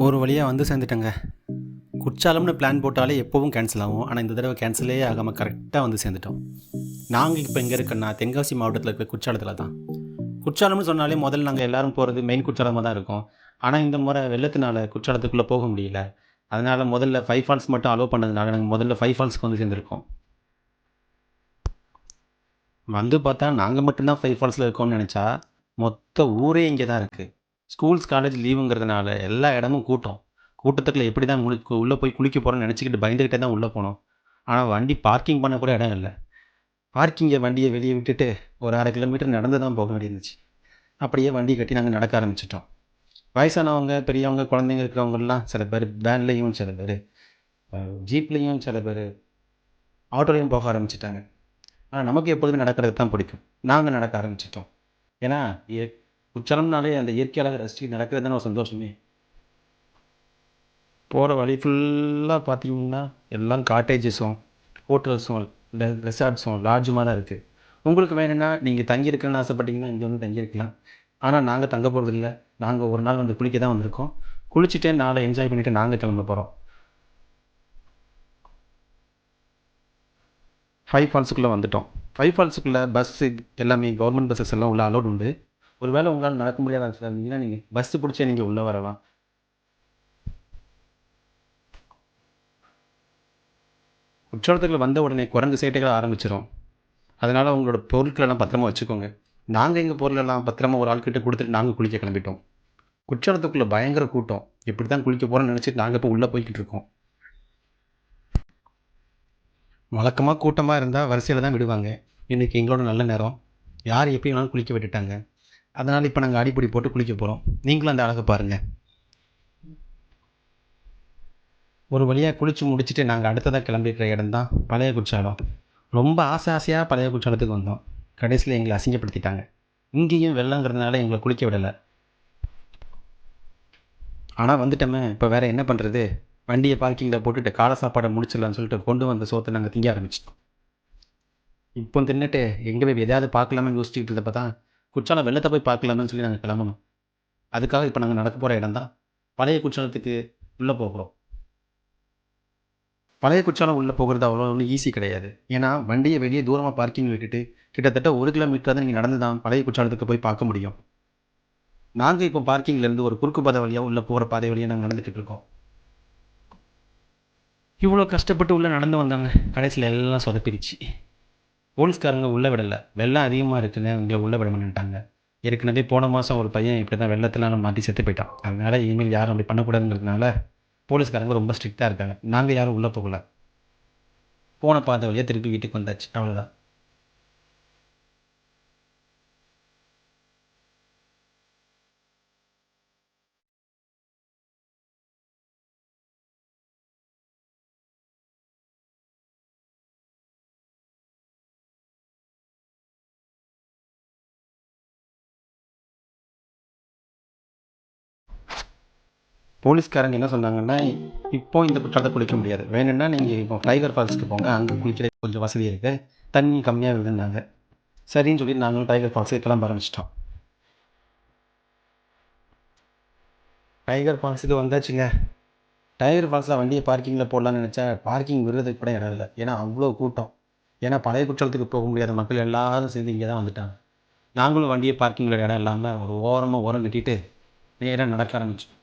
ஒரு வழியாக வந்து சேர்ந்துட்டேங்க. குற்றாலம்னு பிளான் போட்டாலே எப்போவும் கேன்சல் ஆகும். ஆனால் இந்த தடவை கேன்சலே ஆகாமல் கரெக்டாக வந்து சேர்ந்துட்டோம். நாங்கள் இப்போ எங்கே இருக்கோன்னா தென்காசி மாவட்டத்தில் இருக்கிற குற்றாலத்தில் தான். குற்றாலம்னு சொன்னாலே முதல்ல நாங்கள் எல்லோரும் போகிறது மெயின் குற்றாலமாக தான் இருக்கும். ஆனால் இந்த முறை வெள்ளத்தினால குற்றாலத்துக்குள்ளே போக முடியல. அதனால் முதல்ல 5 ஃபால்ஸ் மட்டும் அலோவ் பண்ணதுனால நாங்கள் முதல்ல 5 ஃபால்ஸ்க்கு வந்து சேர்ந்துருக்கோம். வந்து பார்த்தா நாங்கள் மட்டும்தான் 5 ஃபால்ஸில் இருக்கோம்னு நினச்சா மொத்த ஊரே இங்கே தான் இருக்குது. ஸ்கூல்ஸ் காலேஜ் லீவுங்கிறதுனால எல்லா இடமும் கூட்டம். கூட்டத்துக்குள்ள எப்படி தான் உள்ளே போய் குளிக்க போகிறோன்னு நினச்சிக்கிட்டு பயந்துக்கிட்டே தான் உள்ளே போனோம். ஆனால் வண்டி பார்க்கிங் பண்ண கூட இடம் இல்லை. வண்டியை வெளியே விட்டுட்டு ஒரு 1/2 கிலோமீட்டர் நடந்து தான் போக வேண்டியிருந்துச்சு. அப்படியே வண்டி கட்டி நாங்கள் நடக்க ஆரம்பிச்சிட்டோம். வயசானவங்க, பெரியவங்க, குழந்தைங்க இருக்கிறவங்கலாம் சில பேர் வேன்லேயும், சில பேர் ஜீப்லேயும், சில பேர் ஆட்டோலையும் போக ஆரம்பிச்சிட்டாங்க. ஆனால் நமக்கு எப்பொழுதுமே நடக்கிறது தான் பிடிக்கும். நாங்கள் நடக்க ஆரம்பிச்சிட்டோம். ஏன்னா குற்றாலம்னாலே அந்த இயற்கையாக ரசித்து நடக்கிறது தானே ஒரு சந்தோஷமே. போகிற வழி ஃபுல்லாக பார்த்தீங்கன்னா எல்லாம் காட்டேஜஸும் ஹோட்டல்ஸும் ரெசார்ட்ஸும் லாட்ஜுமாக தான் இருக்குது. உங்களுக்கு வேணும்னா நீங்கள் தங்கியிருக்கணும்னு ஆசைப்பட்டீங்கன்னா இங்கே வந்து தங்கியிருக்கலாம். ஆனால் நாங்கள் தங்க போகிறது இல்லை. நாங்கள் ஒரு நாள் வந்து குளிக்க தான் வந்திருக்கோம். குளிச்சுட்டே நாளை என்ஜாய் பண்ணிவிட்டு நாங்கள் கிளம்ப போகிறோம். 5 ஃபால்ஸுக்குள்ளே வந்துட்டோம். 5 ஃபால்ஸுக்குள்ளே பஸ்ஸு எல்லாமே கவர்மெண்ட் பஸ்ஸஸ் எல்லாம் உள்ள அலோட் உண்டு. ஒரு வேளை உங்களால் நடக்க முடியாத இருந்தீங்கன்னா நீங்கள் பஸ்ஸு பிடிச்சே நீங்கள் உள்ளே வரலாம். குற்றாலத்துக்குள்ள வந்த உடனே குரங்கு சேட்டைகளை ஆரம்பிச்சிடும். அதனால் உங்களோட பொருட்களெல்லாம் பத்திரமா வச்சுக்கோங்க. நாங்கள் எங்கள் பொருளெல்லாம் பத்திரமா ஒரு ஆள்கிட்ட கொடுத்துட்டு நாங்கள் குளிக்க கிளம்பிட்டோம். குற்றாலத்துக்குள்ளே பயங்கர கூட்டம். எப்படி தான் குளிக்க போகிறோன்னு நினச்சிட்டு நாங்கள் இப்போ உள்ளே போய்கிட்டு இருக்கோம். வழக்கமாக கூட்டமாக இருந்தால் வரிசையில் தான் விடுவாங்க. இன்றைக்கி எங்களோட நல்ல நேரம். யார் எப்படி வேணாலும் குளிக்க விட்டுட்டாங்க. அதனால் இப்போ நாங்கள் அடிப்பொடி போட்டு குளிக்க போகிறோம். நீங்களும் அந்த அழகை பாருங்கள். ஒரு வழியாக குளித்து முடிச்சுட்டு நாங்கள் அடுத்ததாக கிளம்பிக்கிற இடம் தான் பழைய குற்றாலம். ரொம்ப ஆசையாக பழைய குற்றாலத்துக்கு வந்தோம். கடைசியில் எங்களை அசிங்கப்படுத்திட்டாங்க. இங்கேயும் வெள்ளங்கிறதுனால எங்களை குளிக்க விடலை. ஆனால் வந்துட்டோமே, இப்போ வேறு என்ன பண்ணுறது? வண்டியை பார்க்கிங்கில் போட்டுட்டு காலை சாப்பாடை முடிச்சிடலான்னு சொல்லிட்டு கொண்டு வந்த சோத்தை நாங்கள் திங்க ஆரம்பிச்சிட்டோம். இப்போ தின்னுட்டு எங்கே போய் எதாவது பார்க்கலாமே யோசிச்சுக்கிட்டு இருந்தப்போ தான் குற்றாலம் வெள்ளத்தை போய் பார்க்கலாம்னு சொல்லி நாங்கள் கிளம்பணும். அதுக்காக இப்போ நாங்கள் நடக்க போகிற இடம் தான் பழைய குற்றாலத்துக்கு உள்ளே போகிறோம். பழைய குற்றாலம் உள்ளே போகிறது அவ்வளோ ஒன்றும் ஈஸி கிடையாது. ஏன்னா வண்டியை வெளியே தூரமாக பார்க்கிங் விட்டுட்டு கிட்டத்தட்ட 1 கிலோமீட்டர் தான் நீங்கள் நடந்து தான் பழைய குற்றாலத்துக்கு போய் பார்க்க முடியும். நாங்கள் இப்போ பார்க்கிங்லேருந்து ஒரு குறுக்கு பாதை வழியாக உள்ளே போகிற பாதை வழியாக நாங்கள் நடந்துக்கிட்டு இருக்கோம். இவ்வளோ கஷ்டப்பட்டு உள்ளே நடந்து வந்தாங்க. கடைசியில் எல்லாம் சொதப்பிடுச்சு. போலீஸ்காரங்க உள்ளே விடலை. வெள்ளம் அதிகமாக இருக்குன்னு இங்கே உள்ளே விட மாட்டாங்க. ஏற்கனவே போன மாதம் ஒரு பையன் இப்படி தான் வெள்ளத்தில் மாட்டி செத்து போயிட்டான். அதனால் இனிமேல் யாரும் அப்படி பண்ணக்கூடாதுங்கிறதுனால போலீஸ்காரங்க ரொம்ப ஸ்ட்ரிக்டாக இருக்காங்க. நாங்கள் யாரும் உள்ளே போகல. போன பாதை வழியாக திருப்பி வீட்டுக்கு வந்தாச்சு. அவ்வளோதான். போலீஸ்காரங்க என்ன சொன்னாங்கன்னா, இப்போ இந்த குற்றாலத்தை குளிக்க முடியாது. வேணும்னா நீங்கள் இப்போ டைகர் ஃபால்ஸ்க்கு போங்க. அங்கே குளிக்கிற கொஞ்சம் வசதி இருக்குது. தண்ணி கம்மியாக விழுந்தாங்க. சரின்னு சொல்லி நாங்களும் டைகர் ஃபால்ஸுக்கு கிளம்ப ஆரம்பிச்சிட்டோம். டைகர் ஃபால்ஸுக்கு வந்தாச்சுங்க. டைகர் ஃபால்ஸில் வண்டியை பார்க்கிங்கில் போடலான்னு நினச்சா பார்க்கிங் விடுறதுக்கு கூட இடம் இல்லை. ஏன்னா அவ்வளோ கூட்டம். ஏன்னா பழைய குற்றாலத்துக்கு போக முடியாத மக்கள் எல்லாரும் சேர்ந்து இங்கே தான் வந்துட்டாங்க. நாங்களும் வண்டியை பார்க்கிங்கில் இடம் இல்லாமல் ஒரு ஓரம் கட்டிட்டு நேராக நடக்க ஆரம்பிச்சோம்.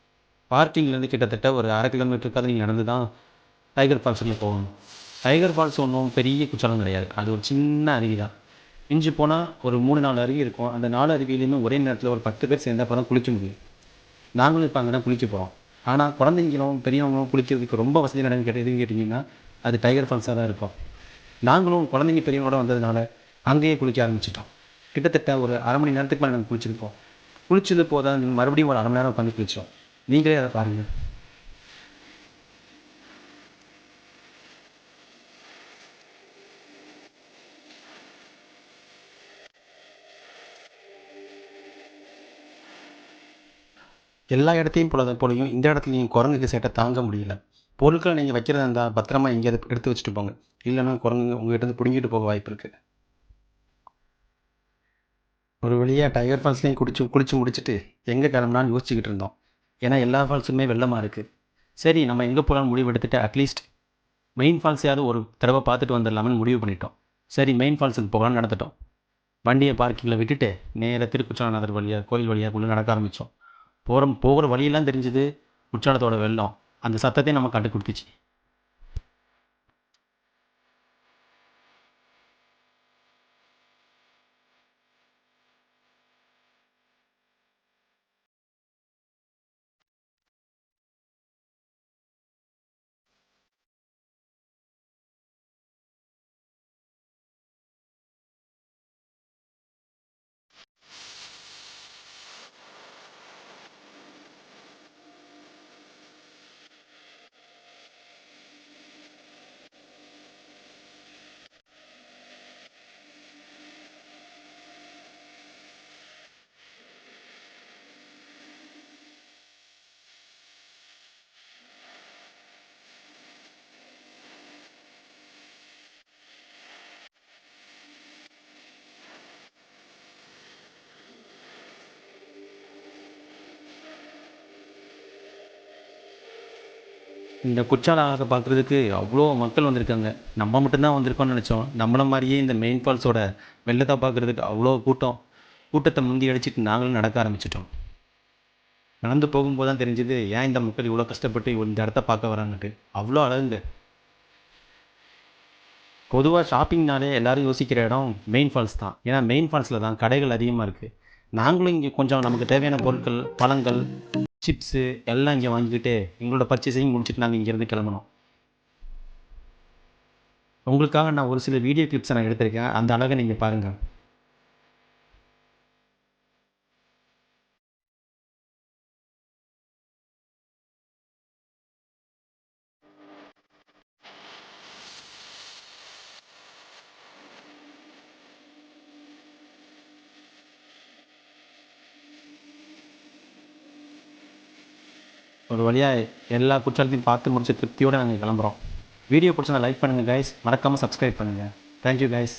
பார்க்கிங்லேருந்து கிட்டத்தட்ட ஒரு 1/2 கிலோமீட்டருக்காவது நீங்கள் நடந்து தான் டைகர் ஃபால்ஸுக்கு போகணும். டைகர் ஃபால்ஸ் ஒன்றும் பெரிய குற்றாலம் கிடையாது. அது ஒரு சின்ன அருவி தான். மிஞ்சி போனால் ஒரு 3-4 அருவி இருக்கும். அந்த 4 அருவியிலையுமே ஒரே நேரத்தில் ஒரு 10 பேர் சேர்ந்தால் அப்போ தான் குளிக்க முடியும். நாங்களும் இப்போ அங்கே தான் குளிக்க போகிறோம். ஆனால் குழந்தைங்களும் பெரியவங்களும் குளிக்கிறதுக்கு ரொம்ப வசதியான இடம் எதுன்னு கேட்டிங்கன்னா அது டைகர் ஃபால்ஸாக தான் இருக்கும். நாங்களும் குழந்தைங்க பெரியவங்களோட வந்ததுனால அங்கேயே குளிக்க ஆரம்பிச்சிட்டோம். கிட்டத்தட்ட ஒரு 1/2 மணி நேரத்துக்கு மேலே நாங்கள் குளிச்சிருப்போம். குளிச்சது போதான் மறுபடியும் ஒரு 1/2 மணி நேரம் உட்காந்து குளித்தோம். நீங்களே அதை பாருங்கள். எல்லா இடத்தையும் போலையும் இந்த இடத்துலையும் குரங்குக்கு சேட்டை தாங்க முடியல. பொருட்களை நீங்கள் வைக்கிறதா இருந்தால் பத்திரமா எங்கேயாவது எடுத்து வச்சுட்டு போங்க. இல்லைன்னா குரங்கு உங்கள்கிட்ட இருந்து பிடுங்கிட்டு போக வாய்ப்பு இருக்குது. ஒரு வழியாக டைகர் ஃபால்ஸ்லேயும் குளிச்சு முடிச்சுட்டு எங்கே கிளம்புனான்னு யோசிச்சுக்கிட்டு இருந்தோம். ஏன்னா எல்லா ஃபால்ஸுமே வெள்ளமாக இருக்குது. சரி நம்ம எங்கே போகலான்னு முடிவு எடுத்துகிட்டு அட்லீஸ்ட் மெயின் ஃபால்ஸையாவது ஒரு தடவை பார்த்துட்டு வந்துடலாம்னு முடிவு பண்ணிட்டோம். சரி மெயின் ஃபால்ஸுக்கு போகலான்னு நடந்துட்டோம். வண்டியை பார்க்கிங்கில் விட்டுட்டு நேராக திருக்குற்றாலநாதர் வழியாக கோயில் வழியாக உள்ள நடக்க ஆரம்பித்தோம். போகிற வழியெல்லாம் தெரிஞ்சது குற்றாலத்தோட வெள்ளம். அந்த சத்தத்தையும் நம்ம கண்டு கொடுத்துச்சு. இந்த குற்றால ஆற்றை பார்க்குறதுக்கு அவ்வளோ மக்கள் வந்திருக்காங்க. நம்ம மட்டும்தான் வந்திருக்கோம்னு நினச்சோம். நம்மள மாதிரியே இந்த மெயின் ஃபால்ஸோட வெள்ளத்தை பார்க்குறதுக்கு அவ்வளோ கூட்டம். கூட்டத்தை முந்தி அடிச்சிட்டு நாங்களும் நடக்க ஆரம்பிச்சிட்டோம். நடந்து போகும்போது தான் தெரிஞ்சது ஏன் இந்த மக்கள் இவ்வளோ கஷ்டப்பட்டு இந்த இடத்த பார்க்க வராங்கன்ட்டு. அவ்வளோ அழகுங்க. பொதுவாக ஷாப்பிங்னாலே எல்லோரும் யோசிக்கிற இடம் மெயின் ஃபால்ஸ் தான். ஏன்னா மெயின் ஃபால்ஸில் தான் கடைகள் அதிகமாக இருக்குது. நாங்களும் இங்கே கொஞ்சம் நமக்கு தேவையான பொருட்கள், பழங்கள், சிப்ஸு எல்லாம் இங்கே வாங்கிக்கிட்டு எங்களோட பர்ச்சேஸையும் முடிச்சுட்டு நாங்கள் இங்கேருந்து கிளம்பணும். உங்களுக்காக நான் ஒரு சில வீடியோ கிளிப்ஸை நான் எடுத்திருக்கேன். அந்த அழகை நீங்கள் பாருங்கள். ஒரு வழியாக எல்லா குற்றாலத்தையும் பார்த்து முடிச்ச திருப்தியோடு நாங்கள் கிளம்புறோம். வீடியோ பிடிச்சா லைக் பண்ணுங்கள் கைஸ். மறக்காமல் சப்ஸ்கிரைப் பண்ணுங்கள். Thank you guys.